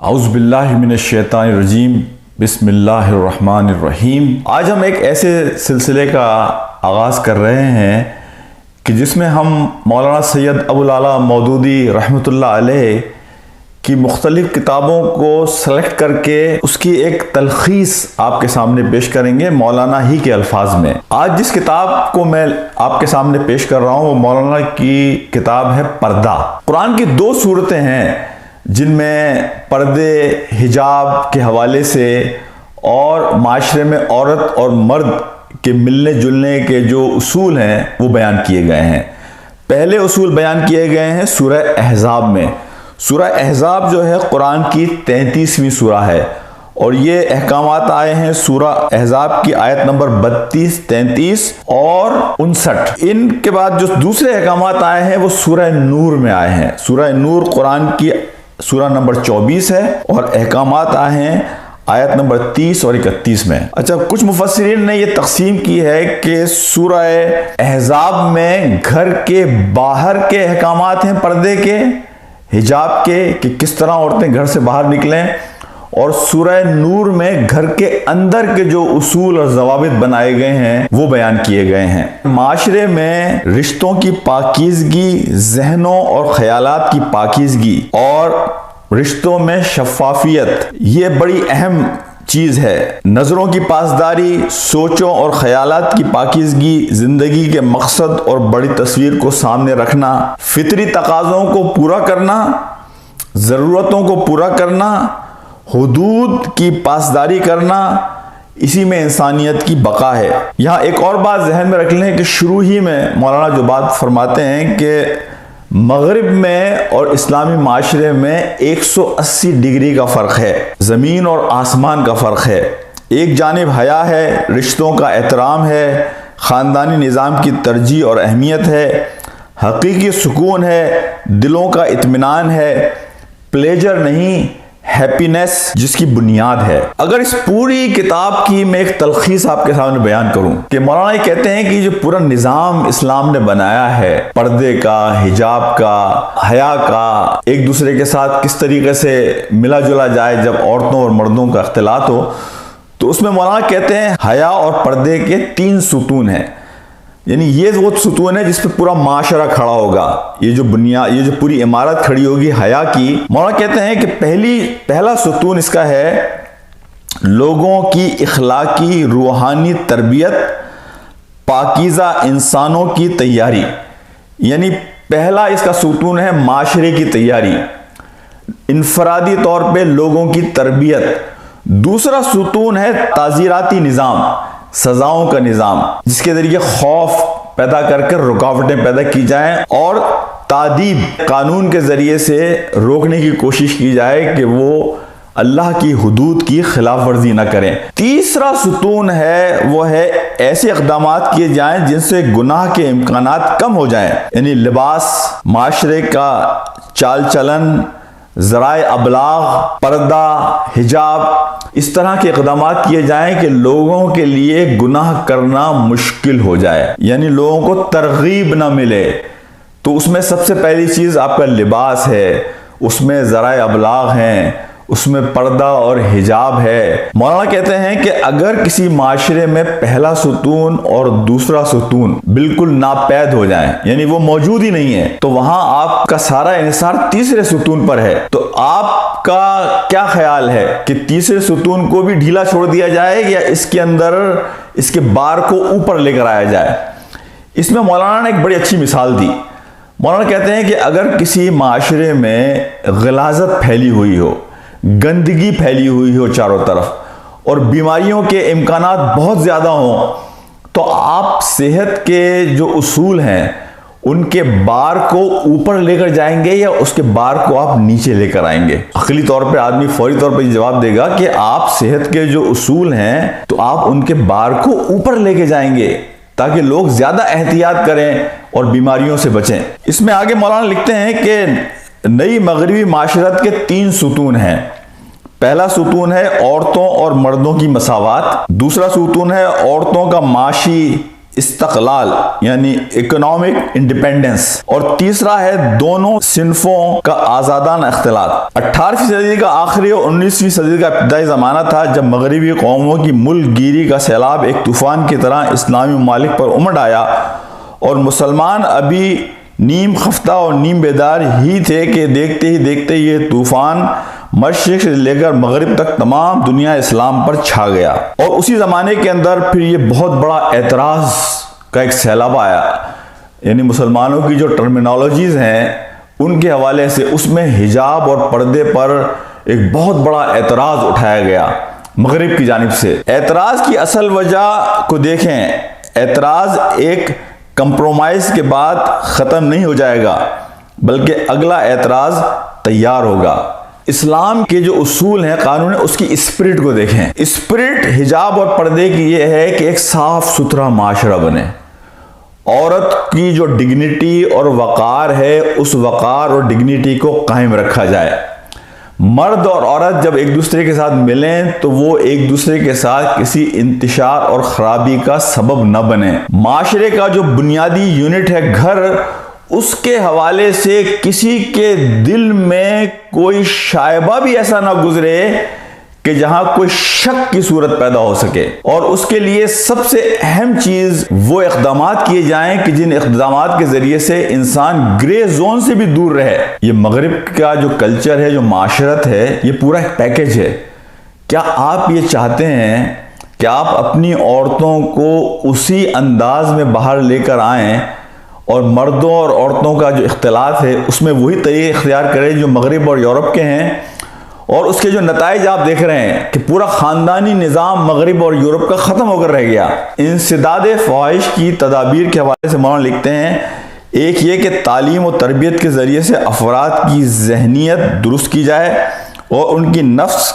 اعوذ باللہ من الشیطان الرجیم بسم اللہ الرحمن الرحیم۔ آج ہم ایک ایسے سلسلے کا آغاز کر رہے ہیں کہ جس میں ہم مولانا سید ابوالعلا مودودی رحمۃ اللہ علیہ کی مختلف کتابوں کو سلیکٹ کر کے اس کی ایک تلخیص آپ کے سامنے پیش کریں گے مولانا ہی کے الفاظ میں۔ آج جس کتاب کو میں آپ کے سامنے پیش کر رہا ہوں وہ مولانا کی کتاب ہے پردہ۔ قرآن کی دو صورتیں ہیں جن میں پردے، حجاب کے حوالے سے اور معاشرے میں عورت اور مرد کے ملنے جلنے کے جو اصول ہیں وہ بیان کیے گئے ہیں۔ پہلے اصول بیان کیے گئے ہیں سورہ احزاب میں۔ سورہ احزاب جو ہے قرآن کی 33ویں سورہ ہے اور یہ احکامات آئے ہیں سورہ احزاب کی آیت نمبر 32، 33 اور 59۔ ان کے بعد جو دوسرے احکامات آئے ہیں وہ سورہ نور میں آئے ہیں۔ سورہ نور قرآن کی سورہ نمبر 24 ہے اور احکامات آئے ہیں آیت نمبر 30 اور 31 میں۔ اچھا، کچھ مفسرین نے یہ تقسیم کی ہے کہ سورہ احزاب میں گھر کے باہر کے احکامات ہیں پردے کے، حجاب کے، کہ کس طرح عورتیں گھر سے باہر نکلیں، اور سورہ نور میں گھر کے اندر کے جو اصول اور ضوابط بنائے گئے ہیں وہ بیان کیے گئے ہیں۔ معاشرے میں رشتوں کی پاکیزگی، ذہنوں اور خیالات کی پاکیزگی اور رشتوں میں شفافیت یہ بڑی اہم چیز ہے۔ نظروں کی پاسداری، سوچوں اور خیالات کی پاکیزگی، زندگی کے مقصد اور بڑی تصویر کو سامنے رکھنا، فطری تقاضوں کو پورا کرنا، ضرورتوں کو پورا کرنا، حدود کی پاسداری کرنا، اسی میں انسانیت کی بقا ہے۔ یہاں ایک اور بات ذہن میں رکھ لیں کہ شروع ہی میں مولانا جو بات فرماتے ہیں کہ مغرب میں اور اسلامی معاشرے میں 180 ڈگری کا فرق ہے، زمین اور آسمان کا فرق ہے۔ ایک جانب حیا ہے، رشتوں کا احترام ہے، خاندانی نظام کی ترجیح اور اہمیت ہے، حقیقی سکون ہے، دلوں کا اطمینان ہے، پلیجر نہیں، ہیپینس جس کی بنیاد ہے۔ اگر اس پوری کتاب کی میں ایک تلخیص آپ کے سامنے بیان کروں کہ مولانا یہ کہتے ہیں کہ جو پورا نظام اسلام نے بنایا ہے پردے کا، حجاب کا، حیا کا، ایک دوسرے کے ساتھ کس طریقے سے ملا جلا جائے جب عورتوں اور مردوں کا اختلاط ہو، تو اس میں مولانا کہتے ہیں حیا اور پردے کے 3 ستون ہیں۔ یعنی یہ وہ ستون ہے جس پہ پورا معاشرہ کھڑا ہوگا، یہ جو پوری عمارت کھڑی ہوگی حیا کی۔ مولانا کہتے ہیں کہ پہلا ستون اس کا ہے لوگوں کی اخلاقی روحانی تربیت، پاکیزہ انسانوں کی تیاری۔ یعنی پہلا اس کا ستون ہے معاشرے کی تیاری، انفرادی طور پہ لوگوں کی تربیت۔ دوسرا ستون ہے تعزیراتی نظام، سزاؤں کا نظام، جس کے ذریعے خوف پیدا کر کر رکاوٹیں پیدا کی جائیں اور تادیب قانون کے ذریعے سے روکنے کی کوشش کی جائے کہ وہ اللہ کی حدود کی خلاف ورزی نہ کریں۔ تیسرا ستون ہے وہ ہے ایسے اقدامات کیے جائیں جن سے گناہ کے امکانات کم ہو جائیں، یعنی لباس، معاشرے کا چال چلن، ذرائع ابلاغ، پردہ، حجاب، اس طرح کے اقدامات کیے جائیں کہ لوگوں کے لیے گناہ کرنا مشکل ہو جائے، یعنی لوگوں کو ترغیب نہ ملے۔ تو اس میں سب سے پہلی چیز آپ کا لباس ہے، اس میں ذرائع ابلاغ ہیں، اس میں پردہ اور حجاب ہے۔ مولانا کہتے ہیں کہ اگر کسی معاشرے میں پہلا ستون اور دوسرا ستون بالکل ناپید ہو جائیں، یعنی وہ موجود ہی نہیں ہے، تو وہاں آپ کا سارا انحصار تیسرے ستون پر ہے۔ تو آپ کا کیا خیال ہے کہ تیسرے ستون کو بھی ڈھیلا چھوڑ دیا جائے یا اس کے اندر اس کے بار کو اوپر لے کر آیا جائے؟ اس میں مولانا نے ایک بڑی اچھی مثال دی۔ مولانا کہتے ہیں کہ اگر کسی معاشرے میں غلاظت پھیلی ہوئی ہو، گندگی پھیلی ہوئی ہو چاروں طرف، اور بیماریوں کے امکانات بہت زیادہ ہوں، تو آپ صحت کے جو اصول ہیں ان کے بار کو اوپر لے کر جائیں گے یا اس کے بار کو آپ نیچے لے کر آئیں گے؟ عقلی طور پہ آدمی فوری طور پہ یہ جواب دے گا کہ آپ صحت کے جو اصول ہیں تو آپ ان کے بار کو اوپر لے کے جائیں گے تاکہ لوگ زیادہ احتیاط کریں اور بیماریوں سے بچیں۔ اس میں آگے مولانا لکھتے ہیں کہ نئی مغربی معاشرت کے 3 ستون ہیں۔ پہلا ستون ہے عورتوں اور مردوں کی مساوات، دوسرا ستون ہے عورتوں کا معاشی، استقلال یعنی اکنامک انڈیپینڈنس، اور تیسرا ہے دونوں صنفوں کا آزادانہ اختلاط۔ 18ویں صدی کا آخری اور 19ویں صدی کا ابتدائی زمانہ تھا جب مغربی قوموں کی ملک گیری کا سیلاب ایک طوفان کی طرح اسلامی ممالک پر امڈ آیا، اور مسلمان ابھی نیم خفتہ اور نیم بیدار ہی تھے کہ دیکھتے ہی دیکھتے یہ طوفان مشرق سے لے کر مغرب تک تمام دنیا اسلام پر چھا گیا۔ اور اسی زمانے کے اندر پھر یہ بہت بڑا اعتراض کا ایک سیلاب آیا، یعنی مسلمانوں کی جو ٹرمینالوجیز ہیں ان کے حوالے سے اس میں حجاب اور پردے پر ایک بہت بڑا اعتراض اٹھایا گیا مغرب کی جانب سے۔ اعتراض کی اصل وجہ کو دیکھیں، اعتراض ایک کمپرومائز کے بعد ختم نہیں ہو جائے گا بلکہ اگلا اعتراض تیار ہوگا۔ اسلام کے جو اصول ہیں، قانون ہے، اس کی اسپرٹ کو دیکھیں۔ اسپرٹ حجاب اور پردے کی یہ ہے کہ ایک صاف ستھرا معاشرہ بنے، عورت کی جو ڈگنیٹی اور وقار ہے اس وقار اور ڈگنیٹی کو قائم رکھا جائے۔ مرد اور عورت جب ایک دوسرے کے ساتھ ملیں تو وہ ایک دوسرے کے ساتھ کسی انتشار اور خرابی کا سبب نہ بنے۔ معاشرے کا جو بنیادی یونٹ ہے گھر، اس کے حوالے سے کسی کے دل میں کوئی شائبہ بھی ایسا نہ گزرے کہ جہاں کوئی شک کی صورت پیدا ہو سکے، اور اس کے لیے سب سے اہم چیز وہ اقدامات کیے جائیں کہ جن اقدامات کے ذریعے سے انسان گرے زون سے بھی دور رہے۔ یہ مغرب کا جو کلچر ہے، جو معاشرت ہے، یہ پورا ایک پیکج ہے۔ کیا آپ یہ چاہتے ہیں کہ آپ اپنی عورتوں کو اسی انداز میں باہر لے کر آئیں اور مردوں اور عورتوں کا جو اختلاط ہے اس میں وہی طریقے اختیار کریں جو مغرب اور یورپ کے ہیں؟ اور اس کے جو نتائج آپ دیکھ رہے ہیں کہ پورا خاندانی نظام مغرب اور یورپ کا ختم ہو کر رہ گیا۔ انسداد فواہش کی تدابیر کے حوالے سے مولانا لکھتے ہیں، ایک یہ کہ تعلیم و تربیت کے ذریعے سے افراد کی ذہنیت درست کی جائے اور ان کی نفس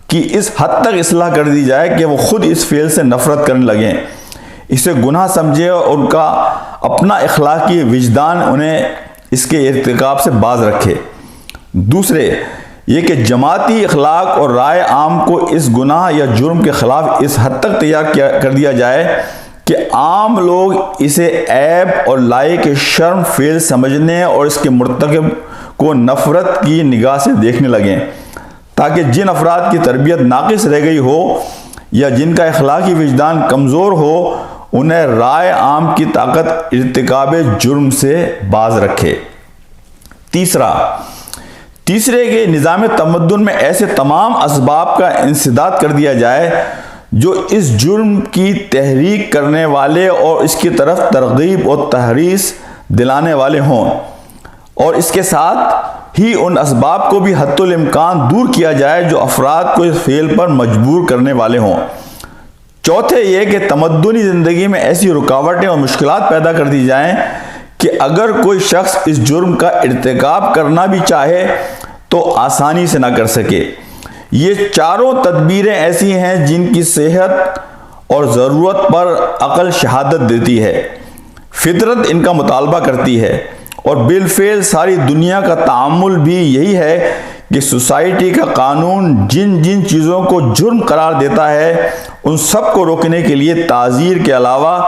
کی اس حد تک اصلاح کر دی جائے کہ وہ خود اس فعل سے نفرت کرنے لگیں، اسے گناہ سمجھے اور ان کا اپنا اخلاقی وجدان انہیں اس کے ارتکاب سے باز رکھے۔ دوسرے یہ کہ جماعتی اخلاق اور رائے عام کو اس گناہ یا جرم کے خلاف اس حد تک تیار کر دیا جائے کہ عام لوگ اسے عیب اور لائق شرم فعل سمجھنے اور اس کے مرتکب کو نفرت کی نگاہ سے دیکھنے لگیں، تاکہ جن افراد کی تربیت ناقص رہ گئی ہو یا جن کا اخلاقی وجدان کمزور ہو انہیں رائے عام کی طاقت ارتکاب جرم سے باز رکھے۔ تیسرے کے نظام تمدن میں ایسے تمام اسباب کا انسداد کر دیا جائے جو اس جرم کی تحریک کرنے والے اور اس کی طرف ترغیب اور تحریص دلانے والے ہوں، اور اس کے ساتھ ہی ان اسباب کو بھی حتی الامکان دور کیا جائے جو افراد کو اس فعل پر مجبور کرنے والے ہوں۔ چوتھے یہ کہ تمدنی زندگی میں ایسی رکاوٹیں اور مشکلات پیدا کر دی جائیں کہ اگر کوئی شخص اس جرم کا ارتکاب کرنا بھی چاہے تو آسانی سے نہ کر سکے۔ یہ چاروں تدبیریں ایسی ہیں جن کی صحت اور ضرورت پر عقل شہادت دیتی ہے، فطرت ان کا مطالبہ کرتی ہے، اور بالفعل ساری دنیا کا تعامل بھی یہی ہے کہ سوسائٹی کا قانون جن جن چیزوں کو جرم قرار دیتا ہے ان سب کو روکنے کے لیے تعزیر کے علاوہ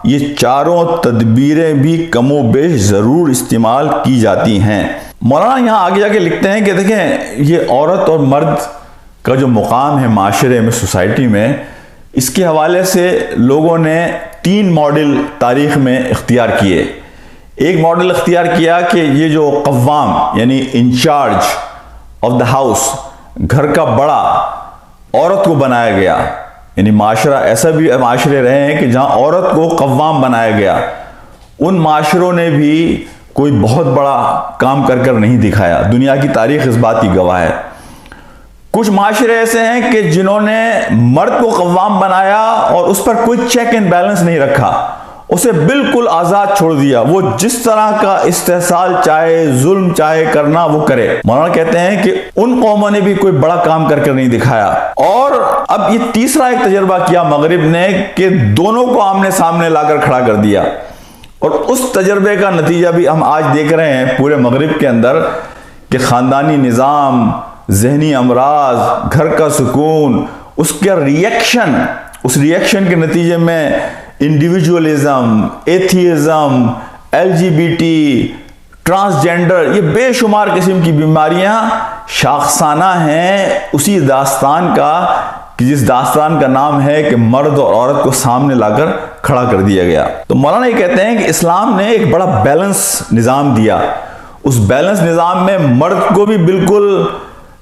یہ چاروں تدبیریں بھی کم و بیش ضرور استعمال کی جاتی ہیں۔ مولانا یہاں آگے جا کے لکھتے ہیں کہ دیکھیں یہ عورت اور مرد کا جو مقام ہے معاشرے میں، سوسائٹی میں، اس کے حوالے سے لوگوں نے 3 ماڈل تاریخ میں اختیار کیے۔ ایک ماڈل اختیار کیا کہ یہ جو قوام یعنی انچارج آف دا ہاؤس، گھر کا بڑا، عورت کو بنایا گیا، یعنی معاشرہ ایسا بھی معاشرے رہے ہیں کہ جہاں عورت کو قوام بنایا گیا۔ ان معاشروں نے بھی کوئی بہت بڑا کام کر نہیں دکھایا، دنیا کی تاریخ اس بات کی گواہ ہے۔ کچھ معاشرے ایسے ہیں کہ جنہوں نے مرد کو قوام بنایا اور اس پر کوئی چیک اینڈ بیلنس نہیں رکھا، اسے بالکل آزاد چھوڑ دیا، وہ جس طرح کا استحصال چاہے، ظلم چاہے کرنا وہ کرے۔ مولانا کہتے ہیں کہ ان قوموں نے بھی کوئی بڑا کام کر نہیں دکھایا۔ اور اب یہ تیسرا ایک تجربہ کیا مغرب نے کہ دونوں کو آمنے سامنے لا کر کھڑا کر دیا، اور اس تجربے کا نتیجہ بھی ہم آج دیکھ رہے ہیں پورے مغرب کے اندر کہ خاندانی نظام، ذہنی امراض، گھر کا سکون، اس کا ریئیکشن، اس ریئیکشن کے نتیجے میں انڈیویجولزم، ایتھیزم، LGBT، ٹرانسجینڈر، یہ بے شمار قسم کی بیماریاں شاخسانہ ہیں اسی داستان کا کہ جس داستان کا نام ہے کہ مرد اور عورت کو سامنے لا کر کھڑا کر دیا گیا۔ تو مولانا یہ کہتے ہیں کہ اسلام نے ایک بڑا بیلنس نظام دیا، اس بیلنس نظام میں مرد کو بھی بالکل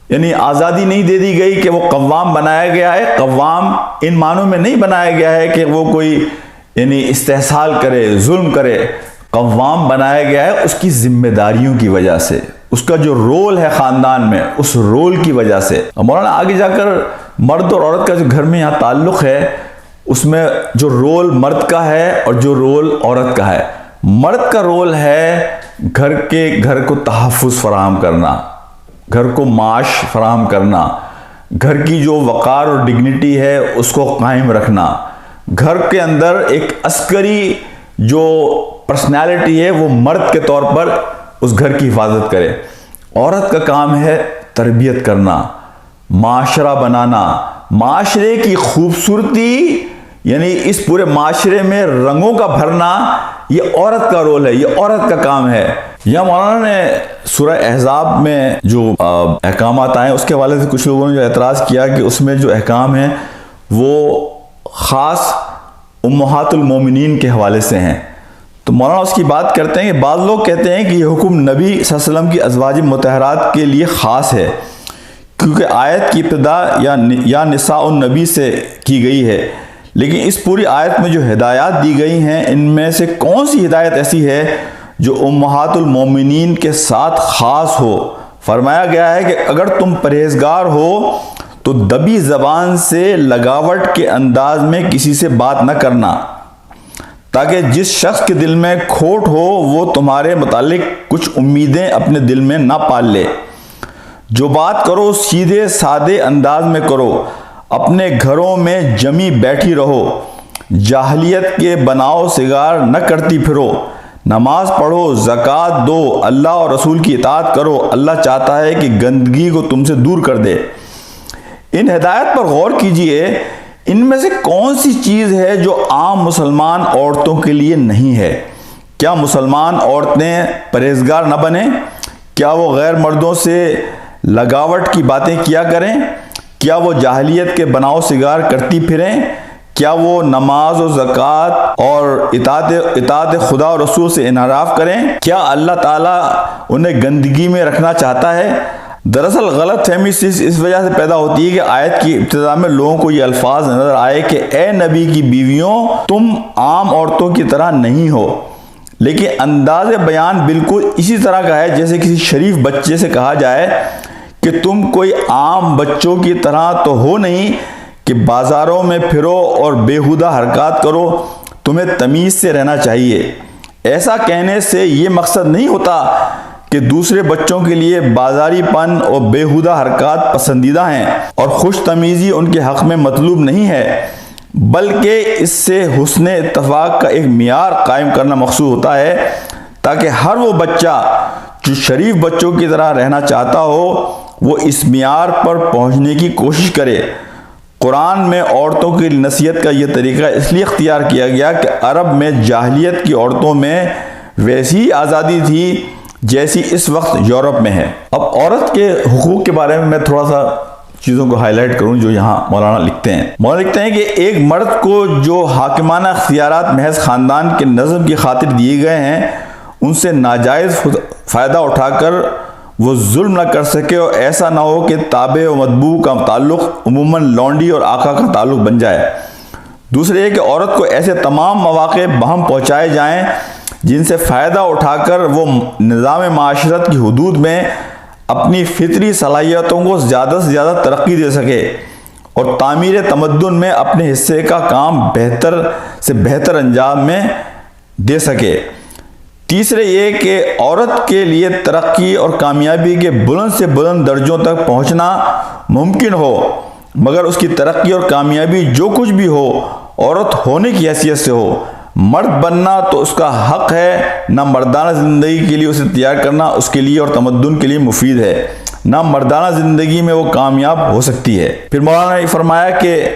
یعنی آزادی نہیں دے دی گئی کہ وہ قوام بنایا گیا ہے۔ قوام ان معنوں میں نہیں بنایا گیا ہے کہ وہ کوئی یعنی استحصال کرے، ظلم کرے۔ قوام بنایا گیا ہے اس کی ذمہ داریوں کی وجہ سے، اس کا جو رول ہے خاندان میں، اس رول کی وجہ سے۔ مولانا آگے جا کر مرد اور عورت کا جو گھر میں یہاں تعلق ہے، اس میں جو رول مرد کا ہے اور جو رول عورت کا ہے، مرد کا رول ہے گھر کو تحفظ فراہم کرنا، گھر کو معاش فراہم کرنا، گھر کی جو وقار اور ڈگنیٹی ہے اس کو قائم رکھنا، گھر کے اندر ایک عسکری جو پرسنالٹی ہے وہ مرد کے طور پر اس گھر کی حفاظت کرے۔ عورت کا کام ہے تربیت کرنا، معاشرہ بنانا، معاشرے کی خوبصورتی یعنی اس پورے معاشرے میں رنگوں کا بھرنا، یہ عورت کا رول ہے، یہ عورت کا کام ہے۔ یا مولانا نے سورہ احزاب میں جو احکامات آئے اس کے حوالے سے کچھ لوگوں نے جو اعتراض کیا کہ اس میں جو احکام ہیں وہ خاص امہات المومنین کے حوالے سے ہیں۔ تو مولانا اس کی بات کرتے ہیں کہ بعض لوگ کہتے ہیں کہ یہ حکم نبی صلی اللہ علیہ وسلم کی ازواج مطہرات کے لیے خاص ہے، کیونکہ آیت کی ابتدا یا نساء النبی سے کی گئی ہے، لیکن اس پوری آیت میں جو ہدایات دی گئی ہیں ان میں سے کون سی ہدایت ایسی ہے جو امہات المومنین کے ساتھ خاص ہو؟ فرمایا گیا ہے کہ اگر تم پرہیزگار ہو تو دبی زبان سے لگاوٹ کے انداز میں کسی سے بات نہ کرنا، تاکہ جس شخص کے دل میں کھوٹ ہو وہ تمہارے متعلق کچھ امیدیں اپنے دل میں نہ پال لے۔ جو بات کرو سیدھے سادے انداز میں کرو، اپنے گھروں میں جمی بیٹھی رہو، جاہلیت کے بناؤ سگار نہ کرتی پھرو، نماز پڑھو، زکوٰۃ دو، اللہ اور رسول کی اطاعت کرو، اللہ چاہتا ہے کہ گندگی کو تم سے دور کر دے۔ ان ہدایت پر غور کیجئے، ان میں سے کون سی چیز ہے جو عام مسلمان عورتوں کے لیے نہیں ہے؟ کیا مسلمان عورتیں پرہیزگار نہ بنیں؟ کیا وہ غیر مردوں سے لگاوٹ کی باتیں کیا کریں؟ کیا وہ جاہلیت کے بناؤ سگار کرتی پھریں؟ کیا وہ نماز و زکوٰۃ اور اطاعت خدا اور رسول سے انحراف کریں؟ کیا اللہ تعالیٰ انہیں گندگی میں رکھنا چاہتا ہے؟ دراصل غلط فہمی اس وجہ سے پیدا ہوتی ہے کہ آیت کی ابتدا میں لوگوں کو یہ الفاظ نظر آئے کہ اے نبی کی بیویوں تم عام عورتوں کی طرح نہیں ہو، لیکن انداز بیان بالکل اسی طرح کا ہے جیسے کسی شریف بچے سے کہا جائے کہ تم کوئی عام بچوں کی طرح تو ہو نہیں کہ بازاروں میں پھرو اور بیہودہ حرکات کرو، تمہیں تمیز سے رہنا چاہیے۔ ایسا کہنے سے یہ مقصد نہیں ہوتا کہ دوسرے بچوں کے لیے بازاری پن اور بیہودہ حرکات پسندیدہ ہیں اور خوش تمیزی ان کے حق میں مطلوب نہیں ہے، بلکہ اس سے حسن اتفاق کا ایک معیار قائم کرنا مقصود ہوتا ہے تاکہ ہر وہ بچہ جو شریف بچوں کی طرح رہنا چاہتا ہو وہ اس معیار پر پہنچنے کی کوشش کرے۔ قرآن میں عورتوں کی نصیحت کا یہ طریقہ اس لیے اختیار کیا گیا کہ عرب میں جاہلیت کی عورتوں میں ویسی آزادی تھی جیسی اس وقت یورپ میں ہے۔ اب عورت کے حقوق کے بارے میں میں تھوڑا سا چیزوں کو ہائی لائٹ کروں جو یہاں مولانا لکھتے ہیں۔ مولانا لکھتے ہیں کہ ایک مرد کو جو حاکمانہ اختیارات محض خاندان کے نظم کی خاطر دیے گئے ہیں ان سے ناجائز فائدہ اٹھا کر وہ ظلم نہ کر سکے اور ایسا نہ ہو کہ تابع و متبوع کا تعلق عموماً لونڈی اور آقا کا تعلق بن جائے۔ دوسرے یہ کہ عورت کو ایسے تمام مواقع بہم پہنچائے جائیں جن سے فائدہ اٹھا کر وہ نظام معاشرت کی حدود میں اپنی فطری صلاحیتوں کو زیادہ سے زیادہ ترقی دے سکے اور تعمیر تمدن میں اپنے حصے کا کام بہتر سے بہتر انجام میں دے سکے۔ تیسرے یہ کہ عورت کے لیے ترقی اور کامیابی کے بلند سے بلند درجوں تک پہنچنا ممکن ہو، مگر اس کی ترقی اور کامیابی جو کچھ بھی ہو عورت ہونے کی حیثیت سے ہو۔ مرد بننا تو اس کا حق ہے، نہ مردانہ زندگی کے لیے اسے تیار کرنا اس کے لیے اور تمدن کے لیے مفید ہے، نہ مردانہ زندگی میں وہ کامیاب ہو سکتی ہے۔ پھر مولانا نے فرمایا کہ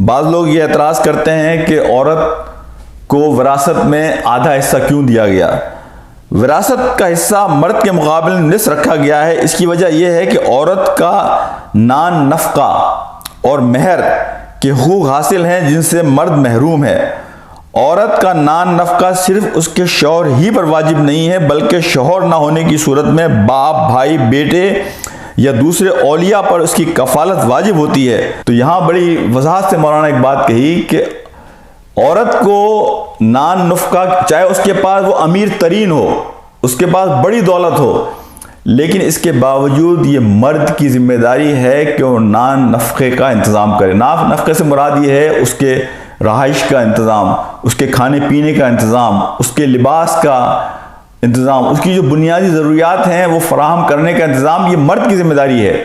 بعض لوگ یہ اعتراض کرتے ہیں کہ عورت کو وراثت میں آدھا حصہ کیوں دیا گیا؟ وراثت کا حصہ مرد کے مقابلے نصف رکھا گیا ہے۔ اس کی وجہ یہ ہے کہ عورت کا نان نفقہ اور مہر کے حقوق حاصل ہیں جن سے مرد محروم ہے۔ عورت کا نان نفقہ صرف اس کے شوہر ہی پر واجب نہیں ہے بلکہ شوہر نہ ہونے کی صورت میں باپ، بھائی، بیٹے یا دوسرے اولیاء پر اس کی کفالت واجب ہوتی ہے۔ تو یہاں بڑی وضاحت سے مولانا ایک بات کہی کہ عورت کو نان نفقہ، چاہے اس کے پاس وہ امیر ترین ہو، اس کے پاس بڑی دولت ہو، لیکن اس کے باوجود یہ مرد کی ذمہ داری ہے کہ وہ نان نفقے کا انتظام کرے۔ نان نفقے سے مراد یہ ہے اس کے رہائش کا انتظام، اس کے کھانے پینے کا انتظام، اس کے لباس کا انتظام، اس کی جو بنیادی ضروریات ہیں وہ فراہم کرنے کا انتظام یہ مرد کی ذمہ داری ہے،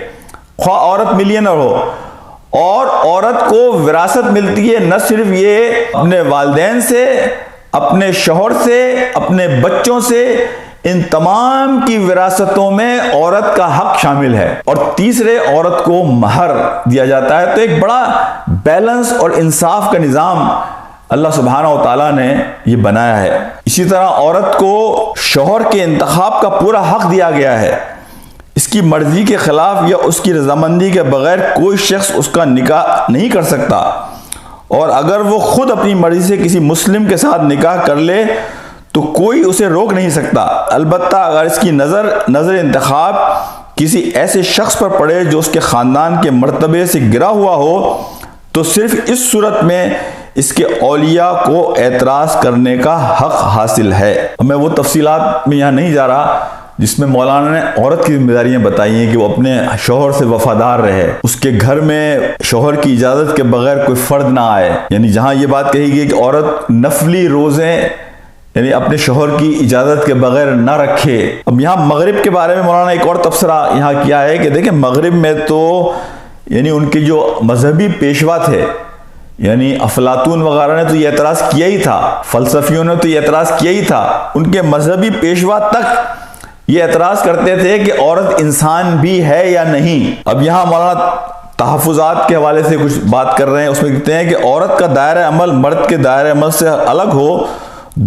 خواہ عورت ملینر ہو۔ اور عورت کو وراثت ملتی ہے نہ صرف یہ اپنے والدین سے، اپنے شوہر سے، اپنے بچوں سے، ان تمام کی وراثتوں میں عورت کا حق شامل ہے۔ اور تیسرے، عورت کو مہر دیا جاتا ہے۔ تو ایک بڑا بیلنس اور انصاف کا نظام اللہ سبحانہ و تعالیٰ نے یہ بنایا ہے۔ اسی طرح عورت کو شوہر کے انتخاب کا پورا حق دیا گیا ہے۔ اس کی مرضی کے خلاف یا اس کی رضامندی کے بغیر کوئی شخص اس کا نکاح نہیں کر سکتا، اور اگر وہ خود اپنی مرضی سے کسی مسلم کے ساتھ نکاح کر لے تو کوئی اسے روک نہیں سکتا۔ البتہ اگر اس کی نظر انتخاب کسی ایسے شخص پر پڑے جو اس کے خاندان کے مرتبے سے گرا ہوا ہو تو صرف اس صورت میں اس کے اولیاء کو اعتراض کرنے کا حق حاصل ہے۔ میں وہ تفصیلات میں یہاں نہیں جا رہا جس میں مولانا نے عورت کی ذمہ داریاں بتائی ہیں کہ وہ اپنے شوہر سے وفادار رہے، اس کے گھر میں شوہر کی اجازت کے بغیر کوئی فرد نہ آئے، یعنی جہاں یہ بات کہی گئی کہ عورت نفلی روزے یعنی اپنے شوہر کی اجازت کے بغیر نہ رکھے۔ اب یہاں مغرب کے بارے میں مولانا ایک اور تبصرہ یہاں کیا ہے کہ دیکھیں مغرب میں تو یعنی ان کے جو مذہبی پیشوا تھے، یعنی افلاطون وغیرہ نے تو یہ اعتراض کیا ہی تھا، فلسفیوں نے تو یہ اعتراض کیا ہی تھا، ان کے مذہبی پیشوا تک یہ اعتراض کرتے تھے کہ عورت انسان بھی ہے یا نہیں۔ اب یہاں مولانا تحفظات کے حوالے سے کچھ بات کر رہے ہیں، اس میں کہتے ہیں کہ عورت کا دائرہ عمل مرد کے دائرہ عمل سے الگ ہو،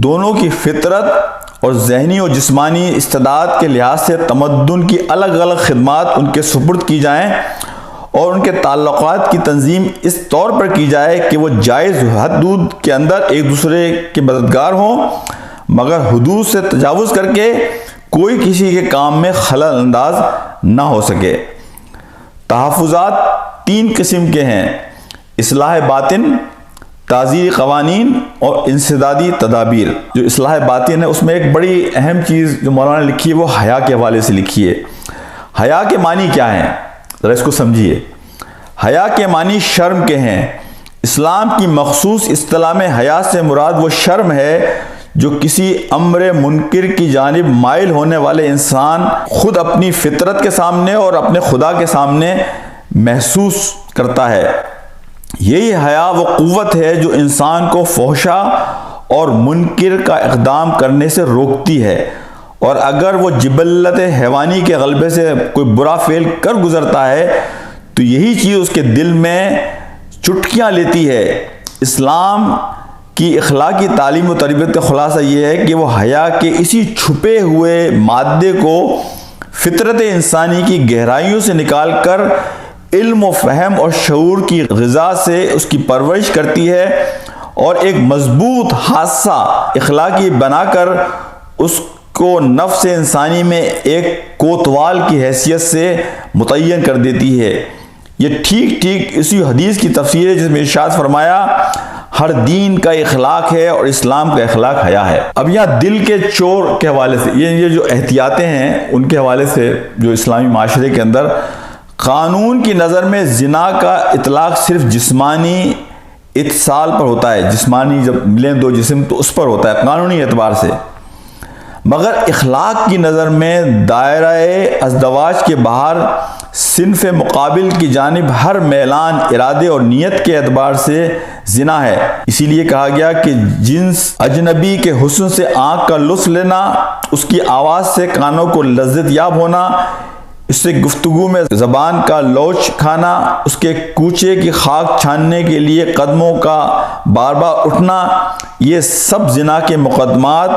دونوں کی فطرت اور ذہنی اور جسمانی استعداد کے لحاظ سے تمدن کی الگ الگ خدمات ان کے سپرد کی جائیں اور ان کے تعلقات کی تنظیم اس طور پر کی جائے کہ وہ جائز حدود کے اندر ایک دوسرے کے مددگار ہوں مگر حدود سے تجاوز کر کے کوئی کسی کے کام میں خلل انداز نہ ہو سکے۔ تحفظات 3 قسم کے ہیں: اصلاح باطن، تعزیری قوانین اور انسدادی تدابیر۔ جو اصلاح باطن ہے اس میں ایک بڑی اہم چیز جو مولانا نے لکھی ہے وہ حیا کے حوالے سے لکھی ہے۔ حیا کے معنی کیا ہیں؟ ذرا اس کو سمجھیے۔ حیا کے معنی شرم کے ہیں۔ اسلام کی مخصوص اصطلاح میں حیا سے مراد وہ شرم ہے جو کسی امر منکر کی جانب مائل ہونے والے انسان خود اپنی فطرت کے سامنے اور اپنے خدا کے سامنے محسوس کرتا ہے۔ یہی حیا وہ قوت ہے جو انسان کو فحشا اور منکر کا اقدام کرنے سے روکتی ہے، اور اگر وہ جبلت حیوانی کے غلبے سے کوئی برا فعل کر گزرتا ہے تو یہی چیز اس کے دل میں چٹکیاں لیتی ہے۔ اسلام کی اخلاقی تعلیم و تربیت کا خلاصہ یہ ہے کہ وہ حیا کے اسی چھپے ہوئے مادے کو فطرت انسانی کی گہرائیوں سے نکال کر علم و فہم اور شعور کی غذا سے اس کی پرورش کرتی ہے اور ایک مضبوط حادثہ اخلاقی بنا کر اس کو نفس انسانی میں ایک کوتوال کی حیثیت سے متعین کر دیتی ہے۔ یہ ٹھیک اسی حدیث کی تفسیر ہے جس میں ارشاد فرمایا ہر دین کا اخلاق ہے اور اسلام کا اخلاق حیا ہے۔ اب یہاں دل کے چور کے حوالے سے یہ جو احتیاطیں ہیں ان کے حوالے سے جو اسلامی معاشرے کے اندر قانون کی نظر میں زنا کا اطلاق صرف جسمانی اتصال پر ہوتا ہے، جسمانی جب ملیں دو جسم تو اس پر ہوتا ہے قانونی اعتبار سے، مگر اخلاق کی نظر میں دائرہ ازدواج کے باہر صنف مقابل کی جانب ہر میلان ارادے اور نیت کے اعتبار سے زنا ہے۔ اسی لیے کہا گیا کہ جنس اجنبی کے حسن سے آنکھ کا لطف لینا، اس کی آواز سے کانوں کو لذت یاب ہونا، اس سے گفتگو میں زبان کا لوچ کھانا، اس کے کوچے کی خاک چھاننے کے لیے قدموں کا بار بار اٹھنا، یہ سب زنا کے مقدمات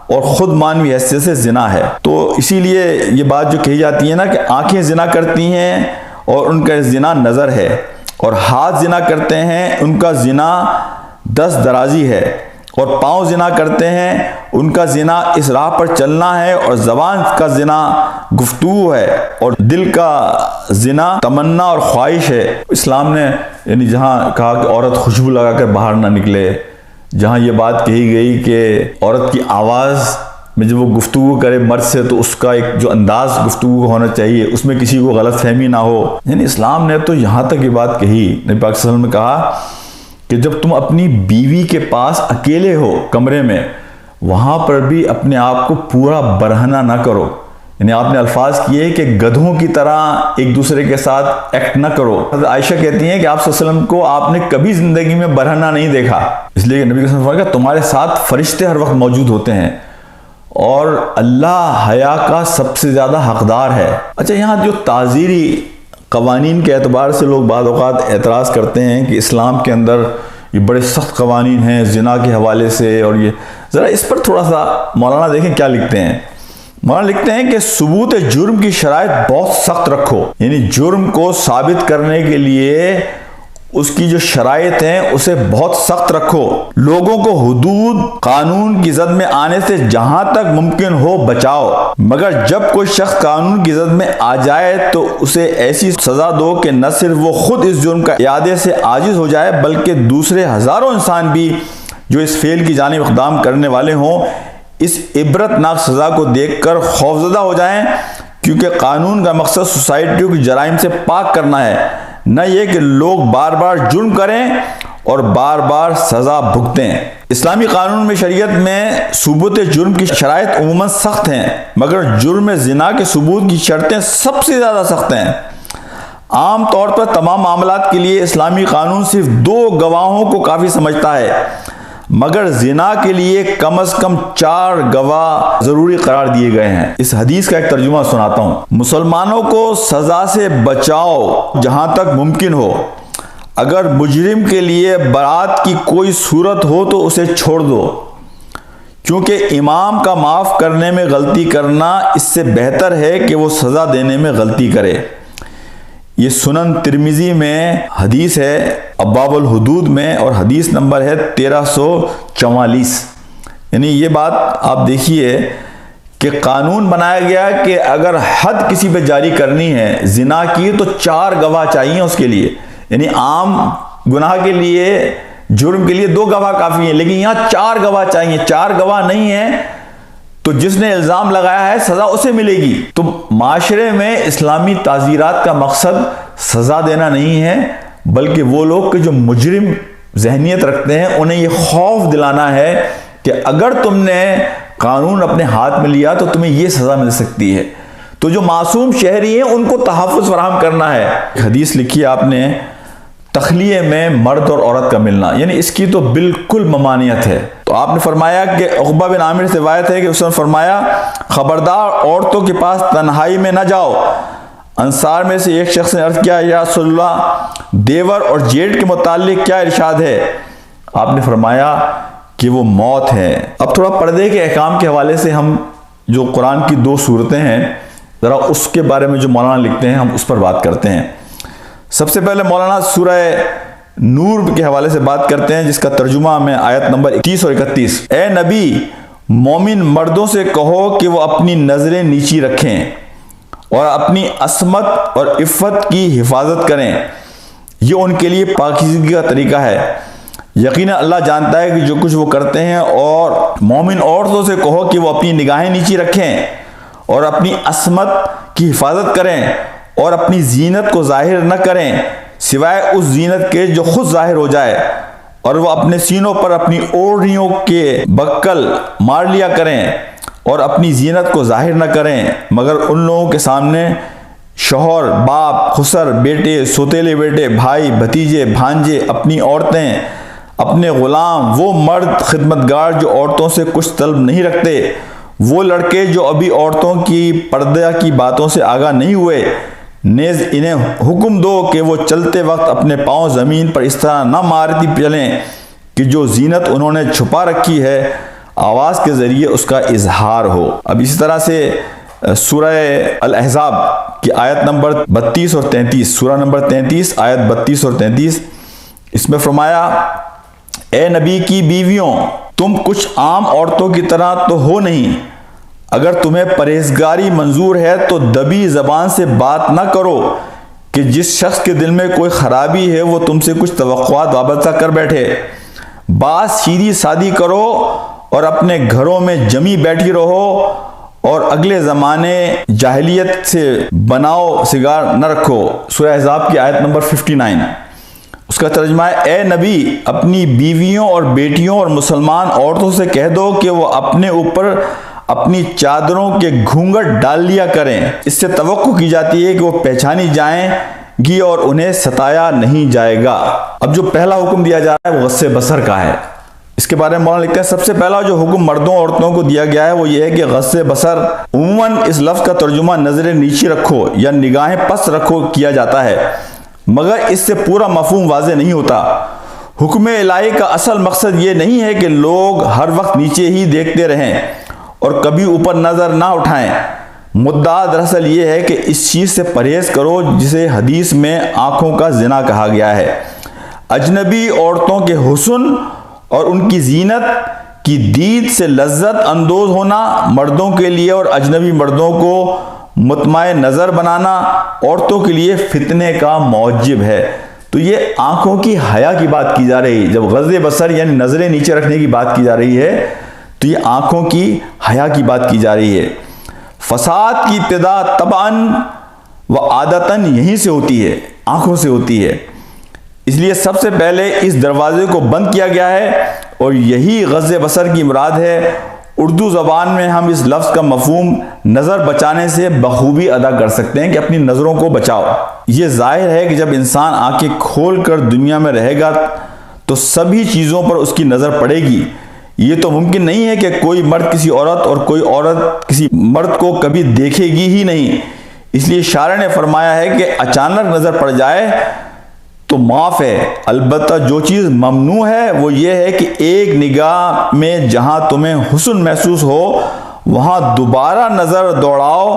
اور خود مانوی حیثیت سے زنا ہے۔ تو اسی لیے یہ بات جو کہی جاتی ہے نا کہ آنکھیں زنا کرتی ہیں اور ان کا زنا نظر ہے، اور ہاتھ زنا کرتے ہیں ان کا زنا دست درازی ہے، اور پاؤں زنا کرتے ہیں ان کا زنا اس راہ پر چلنا ہے، اور زبان کا زنا گفتگو ہے، اور دل کا زنا تمنا اور خواہش ہے۔ اسلام نے یعنی جہاں کہا کہ عورت خوشبو لگا کر باہر نہ نکلے، جہاں یہ بات کہی گئی کہ عورت کی آواز میں جب وہ گفتگو کرے مرد سے تو اس کا ایک جو انداز گفتگو ہونا چاہیے اس میں کسی کو غلط فہمی نہ ہو، یعنی اسلام نے تو یہاں تک یہ بات کہی، نبی پاک صلی اللہ علیہ وسلم نے کہا کہ جب تم اپنی بیوی کے پاس اکیلے ہو کمرے میں، وہاں پر بھی اپنے آپ کو پورا برہنہ نہ کرو، یعنی آپ نے الفاظ کیے کہ گدھوں کی طرح ایک دوسرے کے ساتھ ایکٹ نہ کرو۔ حضرت عائشہ کہتی ہیں کہ آپ صلی اللہ علیہ وسلم کو آپ نے کبھی زندگی میں برہنہ نہیں دیکھا، اس لیے نبی صلی اللہ علیہ وسلم کہ تمہارے ساتھ فرشتے ہر وقت موجود ہوتے ہیں اور اللہ حیا کا سب سے زیادہ حقدار ہے۔ اچھا، یہاں جو تعزیری قوانین کے اعتبار سے لوگ بعض اوقات اعتراض کرتے ہیں کہ اسلام کے اندر یہ بڑے سخت قوانین ہیں زنا کے حوالے سے، اور یہ ذرا اس پر تھوڑا سا مولانا دیکھیں کیا لکھتے ہیں۔ مولانا لکھتے ہیں کہ ثبوت جرم کی شرائط بہت سخت رکھو، یعنی جرم کو ثابت کرنے کے لیے اس کی جو شرائط ہیں اسے بہت سخت رکھو، لوگوں کو حدود قانون کی زد میں آنے سے جہاں تک ممکن ہو بچاؤ، مگر جب کوئی شخص قانون کی زد میں آ جائے تو اسے ایسی سزا دو کہ نہ صرف وہ خود اس جرم کا اعادے سے عاجز ہو جائے بلکہ دوسرے ہزاروں انسان بھی جو اس فعل کی جانب اقدام کرنے والے ہوں اس عبرت ناک سزا کو دیکھ کر خوفزدہ ہو جائیں، کیونکہ قانون کا مقصد سوسائٹیوں کی جرائم سے پاک کرنا ہے، نہ یہ کہ لوگ بار بار جرم کریں اور بار بار سزا بھگتیں۔ اسلامی قانون میں شریعت میں ثبوت جرم کی شرائط عموماً سخت ہیں، مگر جرم زنا کے ثبوت کی شرطیں سب سے زیادہ سخت ہیں۔ عام طور پر تمام معاملات کے لیے اسلامی قانون صرف 2 گواہوں کو کافی سمجھتا ہے، مگر زنا کے لیے کم از کم 4 گواہ ضروری قرار دیے گئے ہیں۔ اس حدیث کا ایک ترجمہ سناتا ہوں۔ مسلمانوں کو سزا سے بچاؤ جہاں تک ممکن ہو، اگر مجرم کے لیے برات کی کوئی صورت ہو تو اسے چھوڑ دو، کیونکہ امام کا معاف کرنے میں غلطی کرنا اس سے بہتر ہے کہ وہ سزا دینے میں غلطی کرے۔ یہ سنن ترمذی میں حدیث ہے ابواب الحدود میں، اور حدیث نمبر ہے 1344۔ یعنی یہ بات آپ دیکھیے کہ قانون بنایا گیا کہ اگر حد کسی پہ جاری کرنی ہے زنا کی تو 4 گواہ چاہیے اس کے لیے، یعنی عام گناہ کے لیے جرم کے لیے 2 گواہ کافی ہیں، لیکن یہاں 4 گواہ چاہیے۔ 4 گواہ نہیں ہیں تو جس نے الزام لگایا ہے سزا اسے ملے گی۔ تو معاشرے میں اسلامی تعزیرات کا مقصد سزا دینا نہیں ہے، بلکہ وہ لوگ کہ جو مجرم ذہنیت رکھتے ہیں انہیں یہ خوف دلانا ہے کہ اگر تم نے قانون اپنے ہاتھ میں لیا تو تمہیں یہ سزا مل سکتی ہے۔ تو جو معصوم شہری ہیں ان کو تحفظ فراہم کرنا ہے۔ حدیث لکھی آپ نے تخلیے میں مرد اور عورت کا ملنا، یعنی اس کی تو بالکل ممانعت ہے۔ تو آپ نے فرمایا کہ عقبہ بن عامر سے روایت ہے کہ اس نے فرمایا خبردار عورتوں کے پاس تنہائی میں نہ جاؤ۔ انصار میں سے ایک شخص نے عرض کیا یا رسول اللہ دیور اور جیٹ کے متعلق کیا ارشاد ہے؟ آپ نے فرمایا کہ وہ موت ہے۔ اب تھوڑا پردے کے احکام کے حوالے سے ہم جو قرآن کی 2 صورتیں ہیں ذرا اس کے بارے میں جو مولانا لکھتے ہیں ہم اس پر بات کرتے ہیں۔ سب سے پہلے مولانا سورہ نور کے حوالے سے بات کرتے ہیں، جس کا ترجمہ میں آیت نمبر 30 اور 31۔ اے نبی، مومن مردوں سے کہو کہ وہ اپنی نظریں نیچی رکھیں اور اپنی عصمت اور عفت کی حفاظت کریں، یہ ان کے لیے پاکیزگی کا طریقہ ہے، یقیناً اللہ جانتا ہے کہ جو کچھ وہ کرتے ہیں۔ اور مومن عورتوں سے کہو کہ وہ اپنی نگاہیں نیچی رکھیں اور اپنی عصمت کی حفاظت کریں اور اپنی زینت کو ظاہر نہ کریں سوائے اس زینت کے جو خود ظاہر ہو جائے، اور وہ اپنے سینوں پر اپنی اوڑھنیوں کے بکل مار لیا کریں اور اپنی زینت کو ظاہر نہ کریں مگر ان لوگوں کے سامنے شوہر، باپ، خسر، بیٹے، سوتیلے بیٹے، بھائی، بھتیجے، بھانجے، اپنی عورتیں، اپنے غلام، وہ مرد خدمتگار جو عورتوں سے کچھ طلب نہیں رکھتے، وہ لڑکے جو ابھی عورتوں کی پردہ کی باتوں سے آگاہ نہیں ہوئے، نیز انہیں حکم دو کہ وہ چلتے وقت اپنے پاؤں زمین پر اس طرح نہ مارتی چلیں کہ جو زینت انہوں نے چھپا رکھی ہے آواز کے ذریعے اس کا اظہار ہو۔ اب اسی طرح سے سورہ الاحزاب کی آیت نمبر 32 اور 33، سورہ نمبر 33 آیت 32 اور 33، اس میں فرمایا، اے نبی کی بیویوں، تم کچھ عام عورتوں کی طرح تو ہو نہیں، اگر تمہیں پرہیزگاری منظور ہے تو دبی زبان سے بات نہ کرو کہ جس شخص کے دل میں کوئی خرابی ہے وہ تم سے کچھ توقعات وابستہ کر بیٹھے۔ بات سیدھی سادی کرو اور اپنے گھروں میں جمی بیٹھی رہو، اور اگلے زمانے جاہلیت سے بناؤ سگار نہ رکھو۔ سورہ احزاب کی آیت نمبر 59، اس کا ترجمہ ہے، اے نبی اپنی بیویوں اور بیٹیوں اور مسلمان عورتوں سے کہہ دو کہ وہ اپنے اوپر اپنی چادروں کے گھونگھٹ ڈال لیا کریں، اس سے توقع کی جاتی ہے کہ وہ پہچانی جائیں گی اور انہیں ستایا نہیں جائے گا۔ اب جو پہلا حکم دیا جا رہا ہے وہ غض بصر کا ہے۔ اس کے بارے میں مولانا لکھتے ہیں، سب سے پہلا جو حکم مردوں عورتوں کو دیا گیا ہے وہ یہ ہے کہ غض بصر، عموماً اس لفظ کا ترجمہ نظریں نیچی رکھو یا نگاہیں پست رکھو کیا جاتا ہے، مگر اس سے پورا مفہوم واضح نہیں ہوتا۔ حکم الہی کا اصل مقصد یہ نہیں ہے کہ لوگ ہر وقت نیچے ہی دیکھتے رہیں اور کبھی اوپر نظر نہ اٹھائیں۔ مدعا دراصل یہ ہے کہ اس چیز سے پرہیز کرو جسے حدیث میں آنکھوں کا زنا کہا گیا ہے۔ اجنبی عورتوں کے حسن اور ان کی زینت کی دید سے لذت اندوز ہونا مردوں کے لیے اور اجنبی مردوں کو مطمع نظر بنانا عورتوں کے لیے فتنے کا موجب ہے۔ تو یہ آنکھوں کی حیا کی بات کی جا رہی ہے۔ جب غض بصر یعنی نظریں نیچے رکھنے کی بات کی جا رہی ہے تو یہ آنکھوں کی حیا کی بات کی جا رہی ہے۔ فساد کی ابتدا طبعاً و عادتاً یہیں سے ہوتی ہے، آنکھوں سے ہوتی ہے، اس لیے سب سے پہلے اس دروازے کو بند کیا گیا ہے اور یہی غض بصر کی مراد ہے۔ اردو زبان میں ہم اس لفظ کا مفہوم نظر بچانے سے بخوبی ادا کر سکتے ہیں کہ اپنی نظروں کو بچاؤ۔ یہ ظاہر ہے کہ جب انسان آنکھیں کھول کر دنیا میں رہے گا تو سبھی چیزوں پر اس کی نظر پڑے گی۔ یہ تو ممکن نہیں ہے کہ کوئی مرد کسی عورت اور کوئی عورت کسی مرد کو کبھی دیکھے گی ہی نہیں، اس لیے شارع نے فرمایا ہے کہ اچانک نظر پڑ جائے تو معاف ہے، البتہ جو چیز ممنوع ہے وہ یہ ہے کہ ایک نگاہ میں جہاں تمہیں حسن محسوس ہو وہاں دوبارہ نظر دوڑاؤ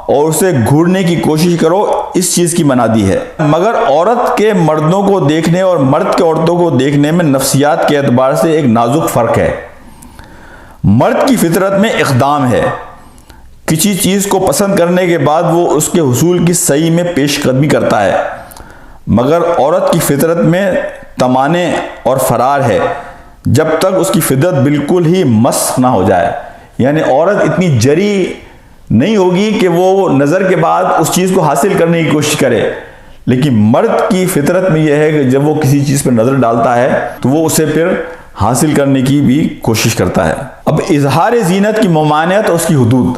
اور اسے گھورنے کی کوشش کرو، اس چیز کی منادی ہے۔ مگر عورت کے مردوں کو دیکھنے اور مرد کے عورتوں کو دیکھنے میں نفسیات کے اعتبار سے ایک نازک فرق ہے۔ مرد کی فطرت میں اقدام ہے، کسی چیز کو پسند کرنے کے بعد وہ اس کے حصول کی سعی میں پیش قدمی کرتا ہے، مگر عورت کی فطرت میں تمانے اور فرار ہے جب تک اس کی فطرت بالکل ہی مسخ نہ ہو جائے۔ یعنی عورت اتنی جری نہیں ہوگی کہ وہ نظر کے بعد اس چیز کو حاصل کرنے کی کوشش کرے، لیکن مرد کی فطرت میں یہ ہے کہ جب وہ کسی چیز پر نظر ڈالتا ہے تو وہ اسے پھر حاصل کرنے کی بھی کوشش کرتا ہے۔ اب اظہار زینت کی ممانعت اور اس کی حدود،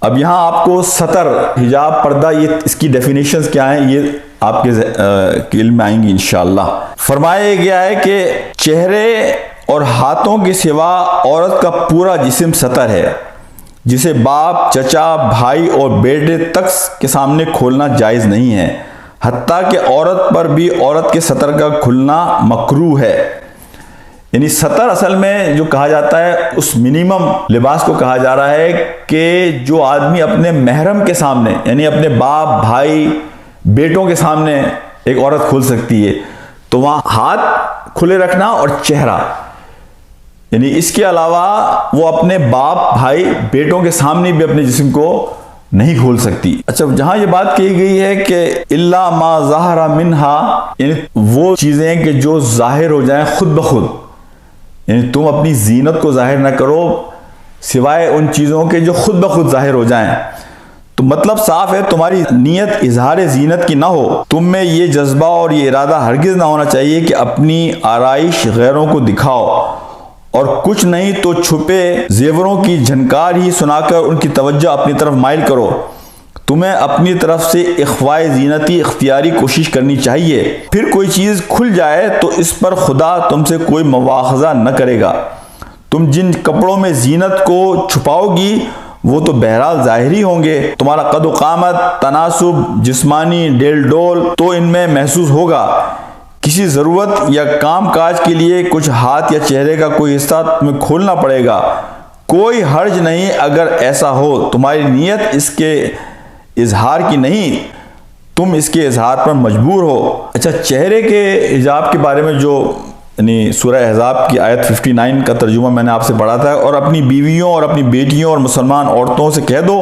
اب یہاں آپ کو سطر، حجاب، پردہ، یہ اس کی ڈیفینیشنز کیا ہیں یہ آپ کے علم میں آئیں گی انشاءاللہ۔ فرمایا گیا ہے کہ چہرے اور ہاتھوں کے سوا عورت کا پورا جسم سطر ہے، جسے باپ، چچا، بھائی اور بیٹے تک کے سامنے کھولنا جائز نہیں ہے، حتیٰ کہ عورت پر بھی عورت کے سطر کا کھلنا مکروہ ہے۔ یعنی سطر اصل میں جو کہا جاتا ہے اس منیمم لباس کو کہا جا رہا ہے کہ جو آدمی اپنے محرم کے سامنے یعنی اپنے باپ، بھائی، بیٹوں کے سامنے ایک عورت کھول سکتی ہے، تو وہاں ہاتھ کھلے رکھنا اور چہرہ، یعنی اس کے علاوہ وہ اپنے باپ، بھائی، بیٹوں کے سامنے بھی اپنے جسم کو نہیں کھول سکتی۔ اچھا، جہاں یہ بات کہی گئی ہے کہ الا ما ظاہر منہا، یعنی وہ چیزیں کہ جو ظاہر ہو جائیں خود بخود، یعنی تم اپنی زینت کو ظاہر نہ کرو سوائے ان چیزوں کے جو خود بخود ظاہر ہو جائیں، تو مطلب صاف ہے تمہاری نیت اظہار زینت کی نہ ہو، تم میں یہ جذبہ اور یہ ارادہ ہرگز نہ ہونا چاہیے کہ اپنی آرائش غیروں کو دکھاؤ، اور کچھ نہیں تو چھپے زیوروں کی جھنکار ہی سنا کر ان کی توجہ اپنی طرف مائل کرو۔ تمہیں اپنی طرف سے اخفائے زینتی اختیاری کوشش کرنی چاہیے، پھر کوئی چیز کھل جائے تو اس پر خدا تم سے کوئی مواخذہ نہ کرے گا، تم جن کپڑوں میں زینت کو چھپاؤ گی وہ تو بہرحال ظاہری ہوں گے. تمہارا قد و قامت، تناسب، جسمانی ڈیل ڈول تو ان میں محسوس ہوگا. کسی ضرورت یا کام کاج کے لیے کچھ ہاتھ یا چہرے کا کوئی حصہ تمہیں کھولنا پڑے گا. کوئی حرج نہیں اگر ایسا ہو. تمہاری نیت اس کے اظہار کی نہیں، تم اس کے اظہار پر مجبور ہو. اچھا، چہرے کے حجاب کے بارے میں جو یعنی سورہ احزاب کی آیت 59 کا ترجمہ میں نے آپ سے پڑھا تھا، اور اپنی بیویوں اور اپنی بیٹیوں اور مسلمان عورتوں سے کہہ دو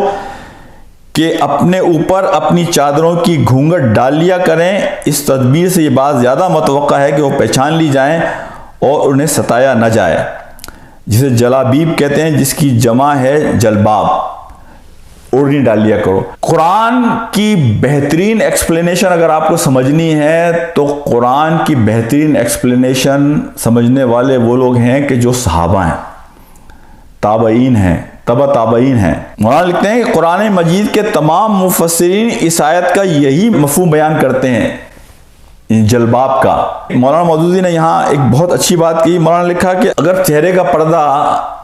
کہ اپنے اوپر اپنی چادروں کی گھونگھٹ ڈال لیا کریں. اس تدبیر سے یہ بات زیادہ متوقع ہے کہ وہ پہچان لی جائیں اور انہیں ستایا نہ جائے، جسے جلابیب کہتے ہیں، جس کی جمع ہے جلباب. اوڑھنی ڈال لیا کرو. قرآن کی بہترین ایکسپلینیشن اگر آپ کو سمجھنی ہے تو قرآن کی بہترین ایکسپلینیشن سمجھنے والے وہ لوگ ہیں کہ جو صحابہ ہیں، تابعین ہیں، تبع تابعین ہیں. مولانا لکھتے ہیں کہ قرآن مجید کے تمام مفسرین اس آیت کا یہی مفہوم بیان کرتے ہیں، جلباب کا. مولانا مودودی نے یہاں ایک بہت اچھی بات کی. مولانا نے لکھا کہ اگر چہرے کا پردہ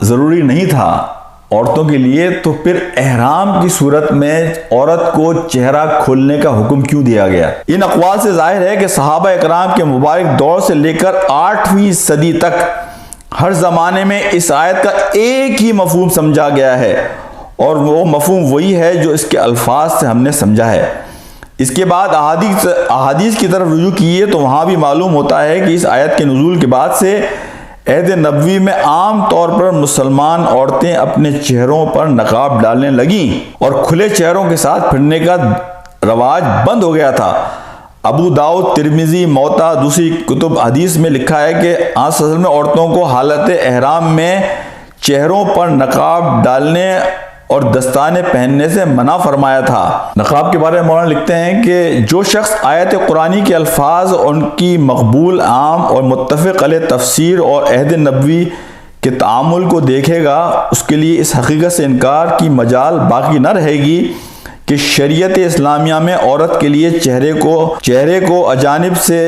ضروری نہیں تھا عورتوں کے لیے تو پھر احرام کی صورت میں عورت کو چہرہ کھولنے کا حکم کیوں دیا گیا؟ ان اقوال سے ظاہر ہے کہ صحابہ اکرام کے مبارک دور سے لے کر 8ویں صدی تک ہر زمانے میں اس آیت کا ایک ہی مفہوم سمجھا گیا ہے، اور وہ مفہوم وہی ہے جو اس کے الفاظ سے ہم نے سمجھا ہے. اس کے بعد احادیث کی طرف رجوع کیے تو وہاں بھی معلوم ہوتا ہے کہ اس آیت کے نزول کے بعد سے عہد نبوی میں عام طور پر مسلمان عورتیں اپنے چہروں پر نقاب ڈالنے لگیں اور کھلے چہروں کے ساتھ پھرنے کا رواج بند ہو گیا تھا. ابو داؤد، ترمذی، موطا، دوسری کتب حدیث میں لکھا ہے کہ اصل میں عورتوں کو حالت احرام میں چہروں پر نقاب ڈالنے اور دستانے پہننے سے منع فرمایا تھا. نقاب کے بارے میں مولانا لکھتے ہیں کہ جو شخص آیت قرآنی کے الفاظ اور ان کی مقبول، عام اور متفق علیہ تفسیر اور عہد نبوی کے تعامل کو دیکھے گا، اس کے لیے اس حقیقت سے انکار کی مجال باقی نہ رہے گی کہ شریعت اسلامیہ میں عورت کے لیے چہرے کو اجانب سے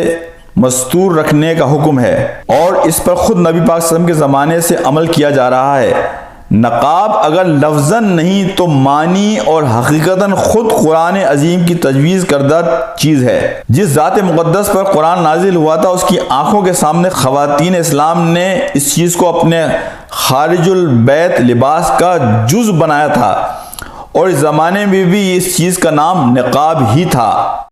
مستور رکھنے کا حکم ہے، اور اس پر خود نبی پاک صلی اللہ علیہ وسلم کے زمانے سے عمل کیا جا رہا ہے. نقاب اگر لفظاً نہیں تو معنی اور حقیقتاً خود قرآن عظیم کی تجویز کردہ چیز ہے. جس ذات مقدس پر قرآن نازل ہوا تھا اس کی آنکھوں کے سامنے خواتین اسلام نے اس چیز کو اپنے خارج البیت لباس کا جز بنایا تھا، اور اس زمانے میں بھی اس چیز کا نام نقاب ہی تھا.